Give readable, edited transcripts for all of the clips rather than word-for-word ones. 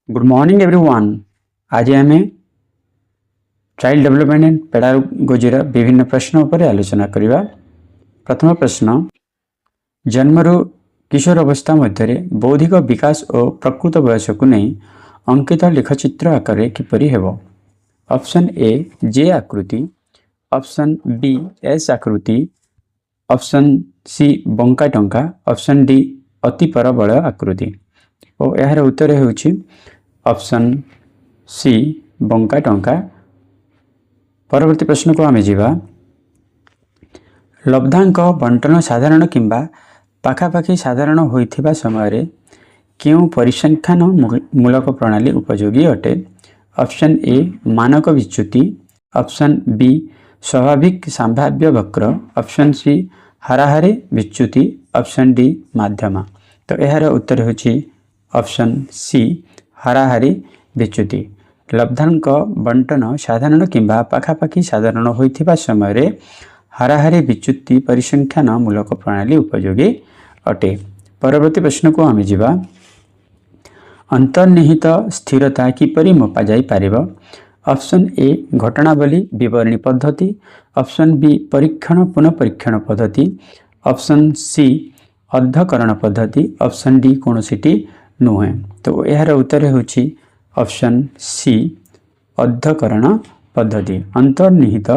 Good morning everyone. आज आम child development and पेडागोजीर विभिन्न प्रश्न पर आलोचना करवा। प्रथम प्रश्न, जन्मरू किशोर अवस्था मध्य बौद्धिक विकास और प्रकृत बयस को नहीं अंकित लेखचित्र आकार किपरि हेबो? ऑप्शन ए जे आकृति, ऑप्शन बी एस आकृति, ऑप्शन सी बंका टंका, ऑप्शन डी अति परबल आकृति। और यार उत्तर होउछि ऑप्शन सी बंका टंका। परवर्ती प्रश्न को आमे जीवा। लब्धांक बंटन साधारण किंबा पाखापाखि साधारण होइथिबा समय केउ परिसंख्यान मूलक प्रणाली उपयोगी अटे? ऑप्शन ए मानक विच्युति, ऑप्शन बी स्वाभाविक संभाव्य वक्र, ऑप्शन सी हाराहारी विच्युति, ऑप्शन डी माध्यम। तो यार उत्तर होछि ऑप्शन सी हाराहारी विच्युति। लब्धांक बंटन साधारण किंबा पाखापाखि साधारण होइथिबा समय हाराहारी विच्युति परिसंख्यान मूलक प्रणाली उपयोगी अटे। परवर्ती प्रश्न को आमे जीवा। अंतर्निहित स्थिरता किपरि मपा जाई पारिबो? ऑप्शन ए घटनावली विवरणी पद्धति, ऑप्शन बी परीक्षण पुनः परीक्षण पद्धति, ऑप्शन सी अध्यकरण पद्धति, ऑप्शन डी कोनोसीटी नुहे। तो यार उत्तर होछि ऑप्शन सी अध्यकरण पद्धति। अंतर्निहित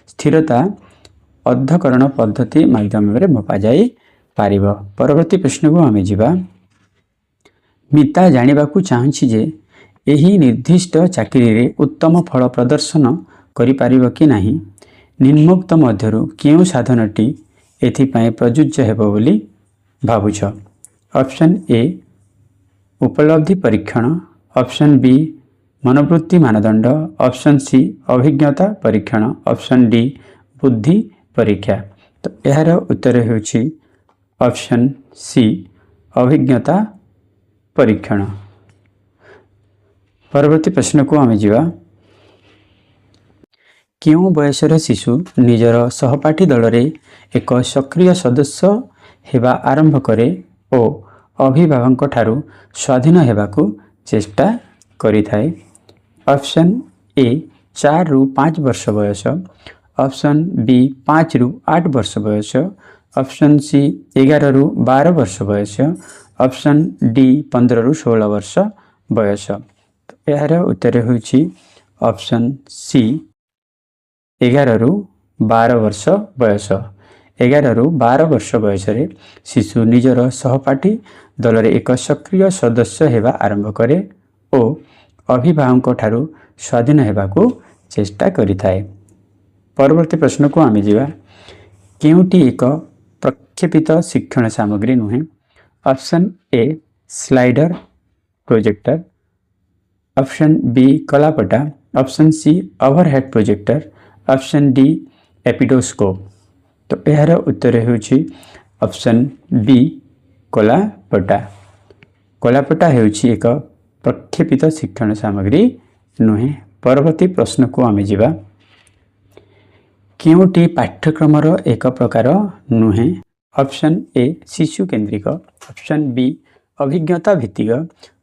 स्थिरता अध्यकरण पद्धति माध्यम रे मपा जाई पारिबो। परवर्ती प्रश्न को आमे जीवा। मिता जानिबाकू चाहछि जे एही निर्दिष्ट चाकरी रे उत्तम फल प्रदर्शन करि पारिबो कि नाही। निम्नोक्त मध्यरु केउ साधनटी एथिपाई प्रयोज्य हेबो बोली भाबुछ? ऑप्शन ए उपलब्धि परीक्षण, ऑप्शन बी मनोवृत्ति मानदंड, ऑप्शन सी अभिज्ञता परीक्षण, ऑप्शन डी बुद्धि परीक्षा। तो यार उत्तर होछि ऑप्शन सी अभिज्ञता परीक्षण। परवर्ती प्रश्न को आमे जीवा। केउ बयसर शिशु निजर सहपाठी दल रे एक सक्रिय सदस्य हेबा आरंभ करे ओ अभिभावक ठारू स्वाधीन हेबाकू चेष्टा करिथाए? ऑप्शन ए 4 रु 5 वर्ष बयस, ऑप्शन बी 5 रु 8 वर्ष बयस, ऑप्शन सी 11 रु 12 वर्ष बयस, ऑप्शन डी 15 रु 16 वर्ष बयस। यार उत्तर होछि ऑप्शन सी 11 रु 12 वर्ष बयस। 11 रु 12 वर्ष बयस शिशु निजर सहपाठी दल रे एक सक्रिय सदस्य हेबा आरंभ करे ओ अभिभावक ठारू स्वाधीन हेबाकू चेष्टा करिथाए। परवर्ती प्रश्न को आमे जीवा। केउटी एक प्रक्षेपित शिक्षण सामग्री नुहे? Option A slider projector, option B कलापटा, option C overhead projector, option D epidiascope. तो यार उत्तर होछि ऑप्शन बी कलापटा। कलापटा हेउछि एक प्रक्षेपित शिक्षण सामग्री नुहे। परवर्ती प्रश्न को आमे जीवा। केउटी पाठ्यक्रमर एक प्रकार नुहे? ऑप्शन ए शिशु केंद्रिक, ऑप्शन बी अभिज्ञता भित्तिक,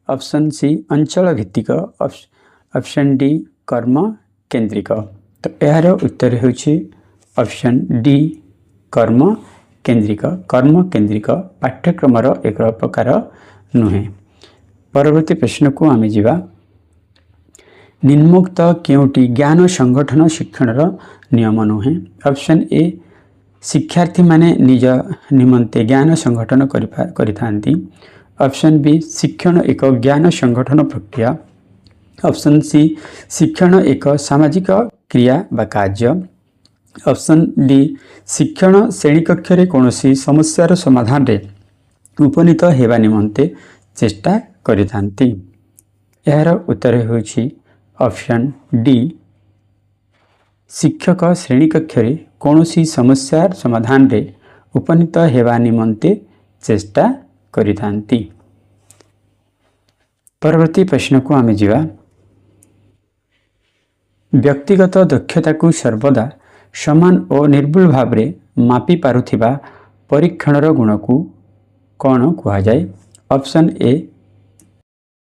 ऑप्शन सी अंचल भित्तिक, ऑप्शन डी कर्म केंद्रिक। तो यार उत्तर होछि ऑप्शन डी कर्म केंद्रिक। कर्म केंद्रिक पाठ्यक्रमर एक प्रकार नुहे। परवर्ती प्रश्न को आमे जीवा। निम्नोक्त केउटी ज्ञान संगठन शिक्षणर नियम नुहे? ऑप्शन ए शिक्षार्थी माने निज निमंते ज्ञान संगठन करिथांती, ऑप्शन बी शिक्षण एक ज्ञान संगठन प्रक्रिया, ऑप्शन सी शिक्षण एक सामाजिक क्रिया बा कार्य, ऑप्शन डी शिक्षण श्रेणी कक्ष रे कोनोसी समस्यार समाधान रे उपनीत हेबा निमंते चेष्टा करिथांती। यार उत्तर होछि ऑप्शन डी शिक्षक श्रेणी कक्ष रे कोनोसी समस्यार समाधान रे उपनीत हेबा निमंते चेष्टा करिथांती। परवर्ती प्रश्न को आमे जीवा। व्यक्तिगत दक्षता को सर्वदा समान और निर्भुल भाव रे मापी पारुथिबा परीक्षणर गुण को कौन कहुए? ऑप्शन ए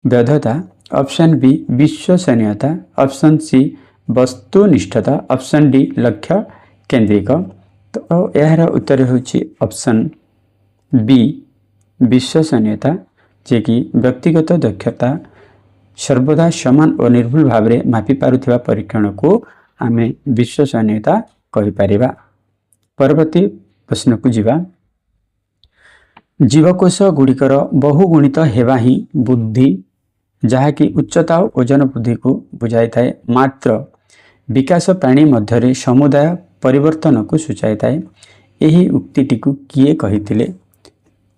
वैधता, ऑप्शन बी विश्वसनीयता, ऑप्शन सी वस्तुनिष्ठता, ऑप्शन डी लक्ष्य केंद्रिक। तो यार उत्तर होची ऑप्शन बी विश्वसनीयता, जे कि व्यक्तिगत दक्षता सर्वदा समान और निर्भुल भाव में मापी पारुथिबा परीक्षण को आम विश्वसनीयता कहिपारिबा। परवर्ती प्रश्न को जीवा। जीवकोश गुड़िकर बहुगुणित हेबा ही बुद्धि, जहाँकि उच्चता और ओजन वृद्धि को बुझाई थाए, मात्र विकास प्राणी मध्य समुदाय परिवर्तन को सूचाई थाए। यही उक्तिटी को किए कहिथिले?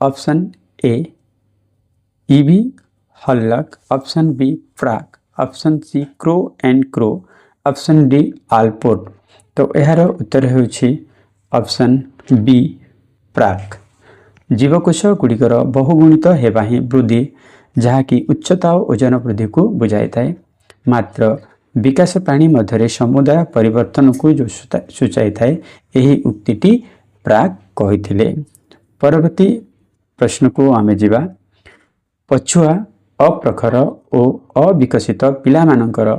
Option A E V Hurlock, option B प्राक, option C crow and crow, option D Allport. तो यार उत्तर होछि ऑप्शन बी प्राक। जीवकोश गुड़िकर बहुगुणित हेबा ही वृद्धि, जहाँकि उच्चता और ओजन वृद्धि को बुझाई थाए, मात्र विकास प्राणी मध्य समुदाय परिवर्तन को जो सूचाई थाए, यही उक्तिटी प्राक कहिथिले। परवर्ती प्रश्न को आमे जीवा। पछुआ अप्रखर और अविकसित पिलामानंकर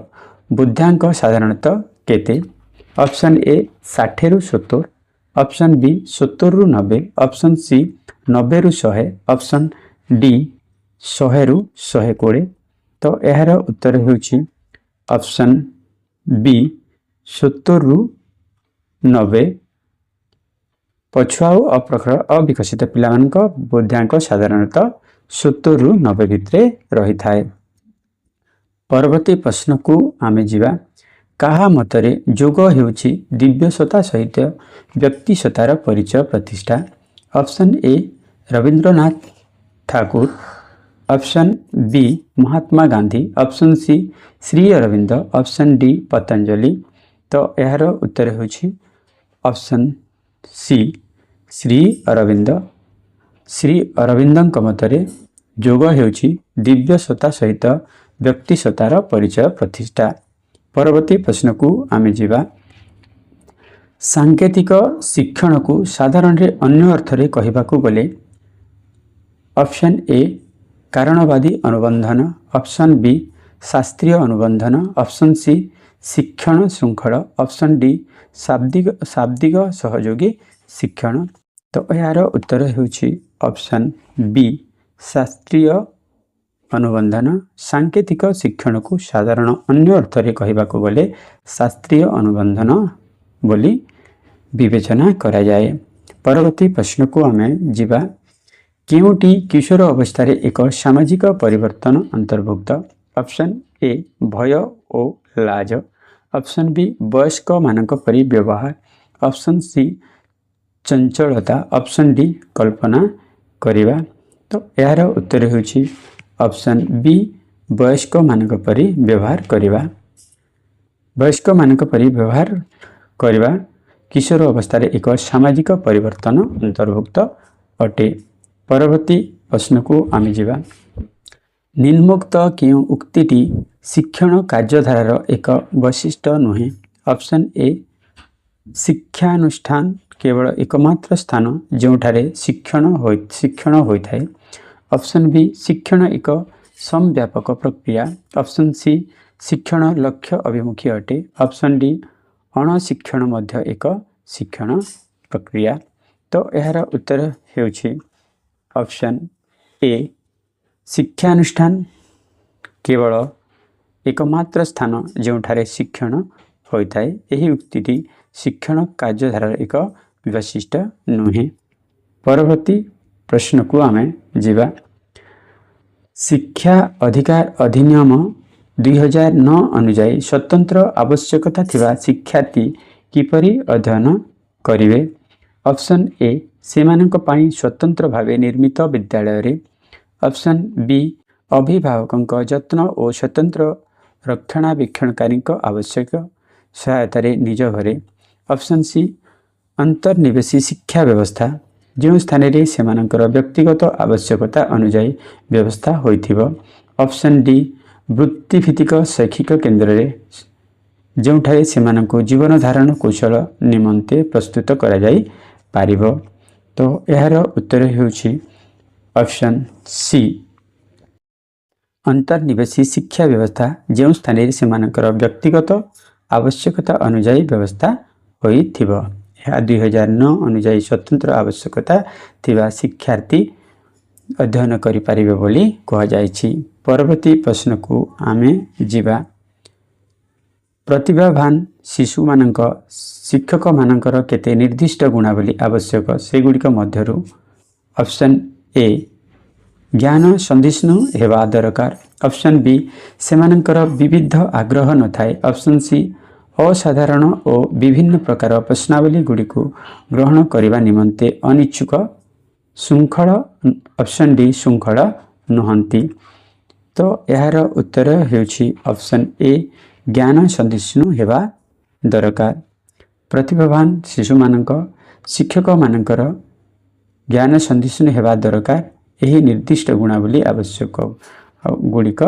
बुद्ध्यांक साधारणतः केते? ऑप्शन ए 60 रु 70, ऑप्शन बी 70 रु 90, ऑप्शन सी 90 रु 100, ऑप्शन डी 100 रु 120। तो यार उत्तर होछि ऑप्शन बी 70 रु 90। पछुआ और अप्रखर अविकसित पिलामानंक बुद्ध्यांक साधारणतः 70 रु 90 भितरे रही थाए। परवर्ती प्रश्न को आमे जीवा। काहा मतरे जोग हेउछि दिव्यसत्ता सहित व्यक्तिसत्तार परिचय प्रतिष्ठा? Option A Rabindranath Thakur, option B Mahatma Gandhi, option C Shri Aurobindo, option D Patanjali. तो यार उत्तर होछि ऑप्शन सी श्री अरविंद। श्री अरविंदଙ୍କ मतरे जोग हेउछि दिव्यसत्ता सहित व्यक्तिसत्तार परिचय प्रतिष्ठा। परवर्ती प्रश्न को आमे जीवा। सांकेतिक शिक्षण को साधारण अन्य अर्थ रे कहिबाकू गले? ऑप्शन ए कारणवादी अनुबंधन, ऑप्शन बी शास्त्रीय अनुबंधन, ऑप्शन सी शिक्षण श्रृंखल, ऑप्शन डी शाब्दिक सहयोगी शिक्षण। तो यार उत्तर होछि ऑप्शन बी शास्त्रीय अनुबंधन। सांकेतिक शिक्षण को साधारण अन्य अर्थ रे कहिबाकू गले शास्त्रीय अनुबंधन बोली विवेचना करा जाए। परवर्ती प्रश्न को आमे जीवा। केउटी किशोर अवस्था रे एक सामाजिक परिवर्तन अंतर्भुक्त? ऑप्शन ए भय और लाज, ऑप्शन बी वयस्क मानक परि व्यवहार, ऑप्शन सी चंचलता, ऑप्शन डी कल्पना करिवा। तो यार उत्तर होछि ऑप्शन बी वयस्क मानक परि व्यवहार करिवा। वयस्क मानक परि व्यवहार करिवा किशोर अवस्था रे एक सामाजिक परिवर्तन अंतर्भुक्त अटे। परवर्ती प्रश्न को आमे जीवा। निम्नोक्त केउ उक्तिटी शिक्षण कार्यधारार एक वैशिष्ट्य नुहे? ऑप्शन ए शिक्षानुष्ठान केवल एकमात्र स्थान जोठारे शिक्षण होइथाए, ऑप्शन बी शिक्षण एक समव्यापक प्रक्रिया, ऑप्शन सी शिक्षण लक्ष्य अभिमुखी अटे, ऑप्शन डी अणशिक्षण मध्य एक शिक्षण प्रक्रिया। तो यार उत्तर हेउछि ऑप्शन ए शिक्षानुष्ठान केवल एकमात्र स्थान जोठारे शिक्षण होइथाए। यही उक्तिटी शिक्षण कार्यधारार एक वैशिष्ट्य नुहे। परवर्ती प्रश्न को आमे जीवा। शिक्षा अधिकार अधिनियम 2009 अनुजाई स्वतंत्र आवश्यकता थिबा शिक्षार्थी किपरि अध्ययन करिवे? ऑप्शन ए सेमानक पाई स्वतंत्र भावे निर्मित विद्यालय रे, ऑप्शन बी अभिभावकଙ୍କ ଯତ୍ନ ଓ स्वतंत्र रक्षणाबेक्षणकारी आवश्यक सहायता निज घरे, ऑप्शन सी अंतर्निवेशी शिक्षा व्यवस्था जो स्थान रे सेमानकर व्यक्तिगत आवश्यकता अनुजाई व्यवस्था होइथिबो, ऑप्शन डी वृत्तिभित्तिक शैक्षिक केन्द्र रे जोठारे सेमाननको जीवन धारण कौशल निमंते प्रस्तुत करा जाई पारिबो। तो यार उत्तर हेउछि ऑप्शन सी अंतर्निवेशी शिक्षा व्यवस्था जो स्थान से व्यक्तिगत आवश्यकता अनुजाई व्यवस्था होइथिबो। यह 2009 अनुजाई स्वतंत्र आवश्यकता थिबा शिक्षार्थी अध्ययन करिपारिबे बोली कहा जायछि। परवर्ती प्रश्न को आमे जीवा। प्रतिभावान शिशु मानक शिक्षक मानकर केते निर्दिष्ट गुणावली आवश्यक सेगुड़िक मध्यरु ऑप्शन ए ज्ञान संधिष्णु हेबा दरकार। ऑप्शन बी सेमानंकर विविध आग्रह न थाए। ऑप्शन सी असाधारण और विभिन्न प्रकार प्रश्नावली गुड़िक ग्रहण करने निमंते अनिच्छुक श्रृंखल। Option D श्रृंखल नुहंती। तो यार उत्तर हेउछि ऑप्शन ए ज्ञान संधिष्णु हेबा दरकार। प्रतिभावान शिशु मानक शिक्षक मानकर ज्ञान संधिष्णु हेबा दरकार। यही निर्दिष्ट गुणावली आवश्यक गुड़िक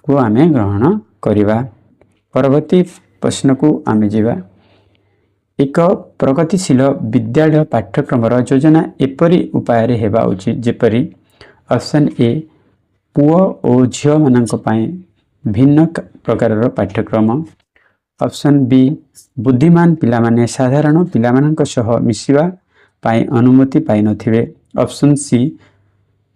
को आमे ग्रहण करिबा। परवर्ती प्रश्न को आमे जीवा। एक प्रगतिशील विद्यालय पाठ्यक्रम योजना एपरी उपाय हेबा उचित जेपरी ऑप्शन ए पुओ और झियो मानक पाए भिन्न प्रकार पाठ्यक्रम। ऑप्शन बी बुद्धिमान पिला माने साधारण पिला मानक सह मिसिबा पाए अनुमति पाई नथिबे। ऑप्शन सी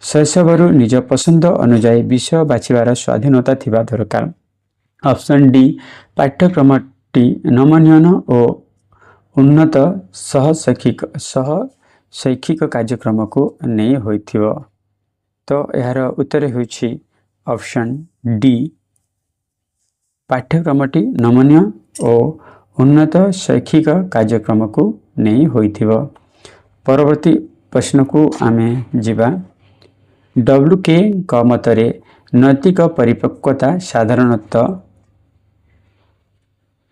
शैशवरु निज पसंद अनुजाई विषय बाछिबार स्वाधीनता थिबा दरकार। ऑप्शन डी पाठ्यक्रमटी नमनीय और उन्नत सह शैक्षिक कार्यक्रम को नहीं होइथिबो। तो यार उत्तर हेउछि ऑप्शन डी पाठ्यक्रमटी नमनीय और उन्नत शैक्षिक कार्यक्रम को नहीं होइथिबो। परवर्ती प्रश्न को आमे जीवा। WK का मतरे नैतिक परिपक्वता साधारणतः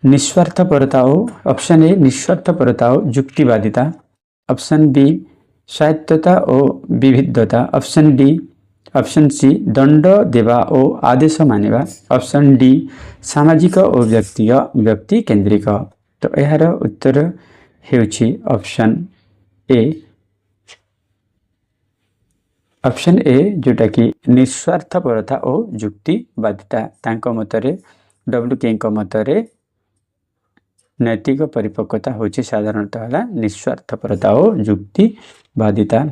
निस्वार्थपरता। ऑप्शन ए निस्वार्थपरता और युक्तिवादिता। ऑप्शन बी स्वायत्तता और विविधता। ऑप्शन सी दंड देवा और आदेश मानिबा। ऑप्शन डी सामाजिक और व्यक्ति केंद्रिक। तो यार उत्तर हेउछि ऑप्शन ए जोटा कि निस्वार्थपरता और युक्तिवादिता। तांको मतरे WK मतरे नैतिक परिपक्वता होछि साधारणतः होला निस्वार्थपरता और युक्तिवादिता।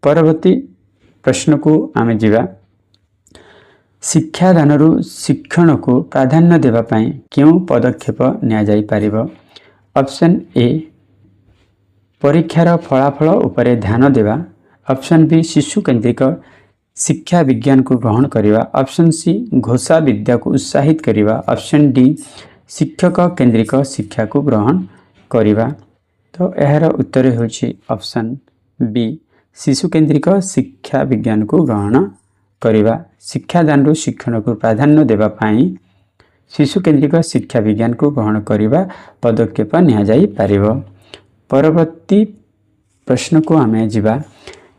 परवर्ती प्रश्न को आमे जीवा। शिक्षादानरु शिक्षण को प्राधान्य देवा पाई क्यों पदक्षेप निया जाई पारिबो। ऑप्शन ए परीक्षार फलाफल उपरे ध्यान देवा। ऑप्शन बी शिशु केंद्रिक शिक्षा विज्ञान को ग्रहण करिबा। ऑप्शन सी घोषा विद्या को उत्साहित करिबा। ऑप्शन डी शिक्षक केंद्रिक शिक्षा को ग्रहण करिबा। तो यार उत्तर हेउछि ऑप्शन बी शिशु केंद्रिक शिक्षा विज्ञान को ग्रहण करिबा। शिक्षादान शिक्षण को प्राधान्य देवा पाई शिशु केंद्रिक शिक्षा विज्ञान को ग्रहण करिबा पदक्षेप निया जाई पारिबो। परवर्ती प्रश्न को आमे जीवा।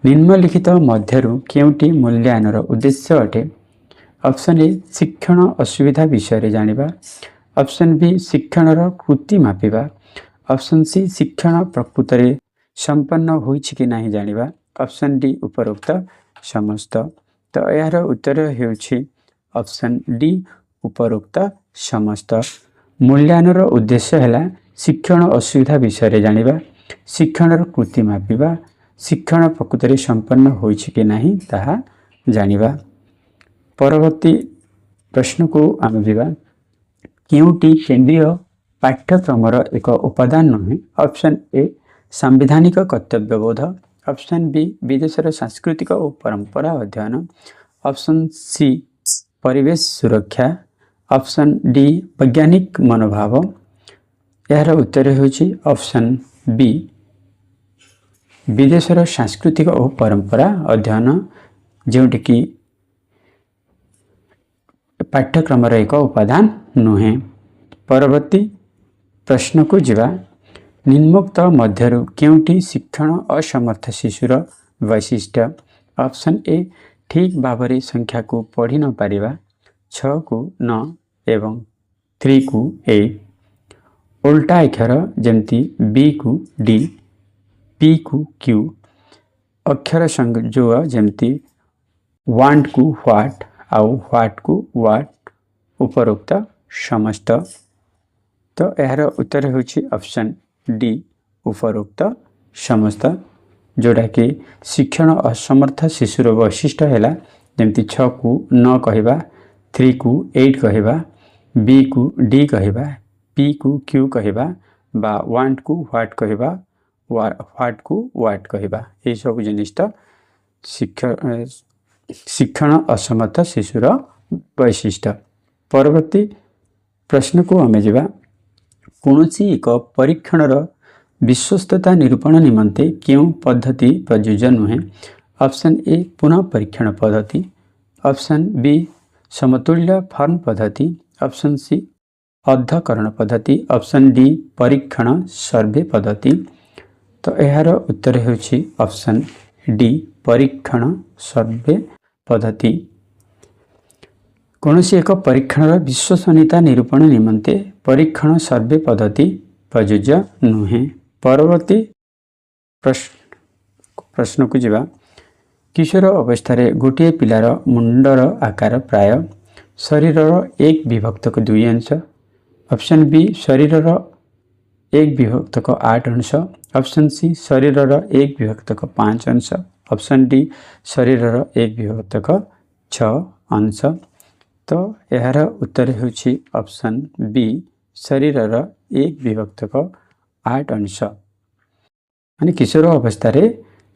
निम्नलिखित मध्यरु केउटी मूल्यांकन उद्देश्य अटे। ऑप्शन ए शिक्षण असुविधा विषय जानिबा। ऑप्शन बी शिक्षणर कृति मापिबा। ऑप्शन सी शिक्षण प्रकृत रे संपन्न होइछि कि नाही जानिबा। ऑप्शन डी उपरोक्त समस्त। तो यार उत्तर हेउछि ऑप्शन डी उपरोक्त समस्त। मूल्यांकन उद्देश्य हैला शिक्षण असुविधा विषय जानिबा, शिक्षणर कृति मापिबा, शिक्षण प्रकृत रे संपन्न होइछि कि नाही ताहा जानिबा। परवर्ती प्रश्न को आमे जीवा। केउटी केंद्रीय पाठ्यक्रमर एक उपादान नहे। ऑप्शन ए सांविधानिक कर्तव्यबोध। ऑप्शन बी विदेशर सांस्कृतिक और परंपरा अध्ययन। ऑप्शन सी परिवेश सुरक्षा। ऑप्शन डी वैज्ञानिक मनोभाव। यार उत्तर हेउछि ऑप्शन बी विदेशर सांस्कृतिक और परंपरा अध्ययन जोटी कि पाठ्यक्रमर एक उपादान नुहे। परवर्ती प्रश्न को जीवा। निम्नोक्त मध्यरु केउटी शिक्षण असमर्थ शिशुर वैशिष्ट्य। ऑप्शन ए ठीक भाव संख्या को पढ़ी न पारिबा, 6 को 9 एवं 3 को 8, उल्टा अक्षर जमती बी को डी, पी को क्यू, अक्षर संयोग जमती वांट को व्हाट, आउ व्हाट को व्हाट उपरोक्त समस्त। तो यार उत्तर होछि ऑप्शन डी उपरोक्त समस्त, जोड़ा कि शिक्षण असमर्थ शिशुर वैशिष्ट्य है जमती 6 को 9 कहवा, 3 को 8 कहवा, बी को डी कहवा, पी को क्यू कहवा, बा वांट को व्हाट कहवा, व्हाट को व्हाट कहवा। ये सब जिनिसटा शिक्षण असमर्थ शिशुर वैशिष्ट्य। परवर्ती प्रश्न को आमे जिबा, कौनसी एक परीक्षणर विश्वस्तता निरूपण निमंते क्यों पद्धति प्रयोज्य नुहे। ऑप्शन ए पुनः परीक्षण पद्धति, ऑप्शन बी समतुल्य फॉर्म पद्धति, ऑप्शन सी अध्यकरण पद्धति, ऑप्शन डी परीक्षण सर्वे पद्धति। तो यार उत्तर होछि ऑप्शन डी परीक्षण सर्वे पद्धति। कौनसी एक परीक्षणर विश्वसनीयता निरूपण निमंते परीक्षण सर्वे पद्धति प्रयोज्य नुहे। परवर्ती प्रश्न को जिबा, किशोर अवस्था गोटे पिलार मुंडर आकार प्राय शरीरर 1 विभक्त 2 अंश, ऑप्शन बी शरीरर 1 विभक्त 8 अंश, ऑप्शन सी शरीरर 1 विभक्त 5 अंश, ऑप्शन डी शरीरर 1 विभक्त 6 अंश। तो यार उत्तर होछि ऑप्शन बी शरीरर 1 विभक्त 8 अंश। माने किशोर अवस्था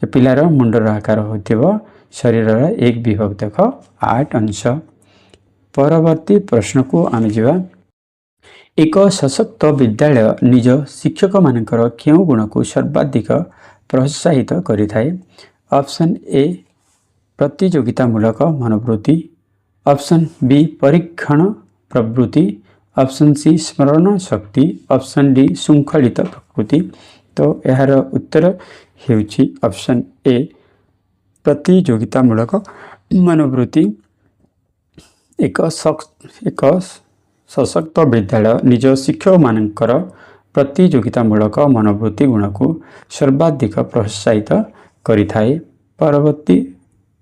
पिलार मुंडर आकार होतिबो शरीरर 1 विभक्त 8 अंश। परवर्ती प्रश्न को आमे जिबा, एक सशक्त विद्यालय निज शिक्षक मानकर केउं गुण को सर्वाधिक प्रोत्साहित करिथाए। ऑप्शन ए प्रतियोगितामूलक मनोवृत्ति, ऑप्शन बी परीक्षण प्रवृत्ति, ऑप्शन सी स्मरण शक्ति, ऑप्शन डी शृंखलित प्रकृति। तो यार उत्तर हेउछि ऑप्शन ए प्रतियोगितामूलक मनोवृत्ति। एक सशक्त विद्यालय निज शिक्षक मानकर प्रतियोगितामूलक मनोवृत्ति गुण को सर्वाधिक प्रोत्साहित करिथाए। परवर्ती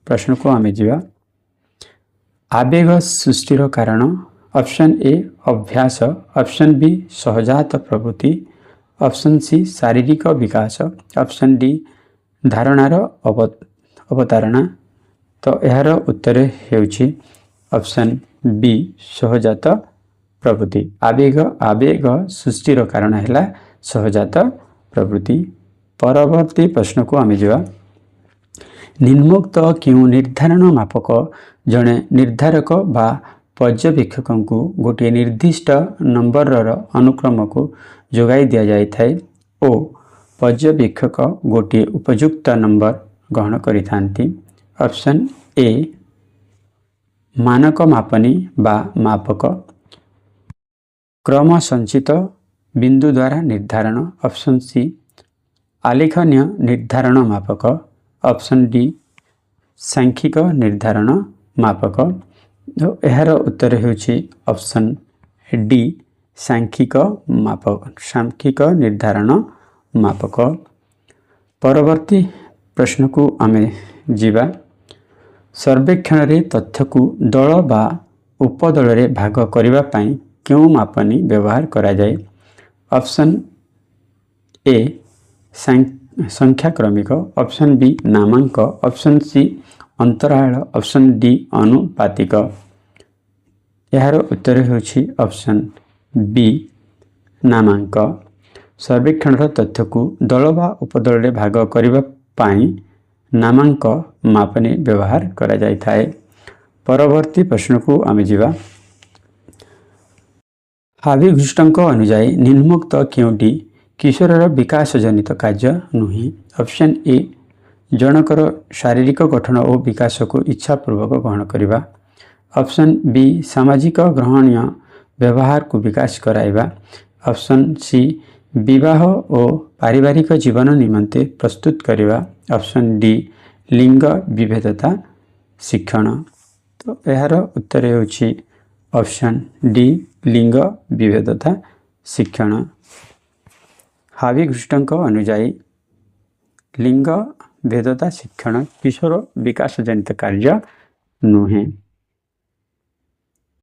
प्रश्न को आमे जिबा, आवेग सृष्टिर कारण। ऑप्शन ए अभ्यास, ऑप्शन बी सहजात प्रवृत्ति, ऑप्शन सी शारीरिक विकास, ऑप्शन डी धारणार अवतारणा। तो यार उत्तर हेउछि ऑप्शन बी सहजात प्रवृत्ति। आवेग सृष्टिर कारण है सहजात प्रवृत्ति। परवर्ती प्रश्न को आमे जिबा, निम्नोक्त क्यों निर्धारण मापक जड़े निर्धारक बा पर्यवेक्षक को गोटे निर्दिष्ट नंबरर अनुक्रम को जोगाई दिया जाय थाए ओ पर्यवेक्षक गोटे उपयुक्त नंबर ग्रहण करिथांती। ऑप्शन ए मानक मापनी बा मापक, क्रम संचित बिंदु द्वारा निर्धारण, ऑप्शन सी आलेखनीय निर्धारण मापक, ऑप्शन डी सांख्यिक निर्धारण मापक। तो यार उत्तर होछि ऑप्शन डी सांख्यिक निर्धारण मापक। परवर्ती प्रश्न को आमे जीवा, सर्वेक्षण रे तथ्य को दल बा उपदल रे भाग करिबा पई क्यों मापनी व्यवहार करा जाए। ऑप्शन ए संख्या क्रमिक, ऑप्शन बी नामांक, ऑप्शन सी अंतराल, ऑप्शन डी अनुपातिक। यार उत्तर होछि ऑप्शन बी नामांक। सर्वेक्षण तथ्य को दल बा उपदल रे भाग करिबा पई नामांक मापनी व्यवहार करा जाय थाए। परवर्ती प्रश्न को आमे जीवा, हावी घुष्टंक अनुसार निम्नोक्त केउटी किशोरर विकास जनित कार्य नुहे। ऑप्शन ए जनकर शारीरिक गठन और विकास को इच्छापूर्वक ग्रहण करवा, ऑप्शन बी सामाजिक ग्रहणीय व्यवहार को विकास कराइबा, ऑप्शन सी विवाह और पारिवारिक जीवन निमंते प्रस्तुत करवा, ऑप्शन डी लिंग विभेदता शिक्षण। तो यार उत्तर होछि ऑप्शन डी लिंग विभेदता शिक्षण। हावी घुष्टंक अनुसार लिंग भेदता शिक्षण किशोर विकास जनित कार्य नुहे।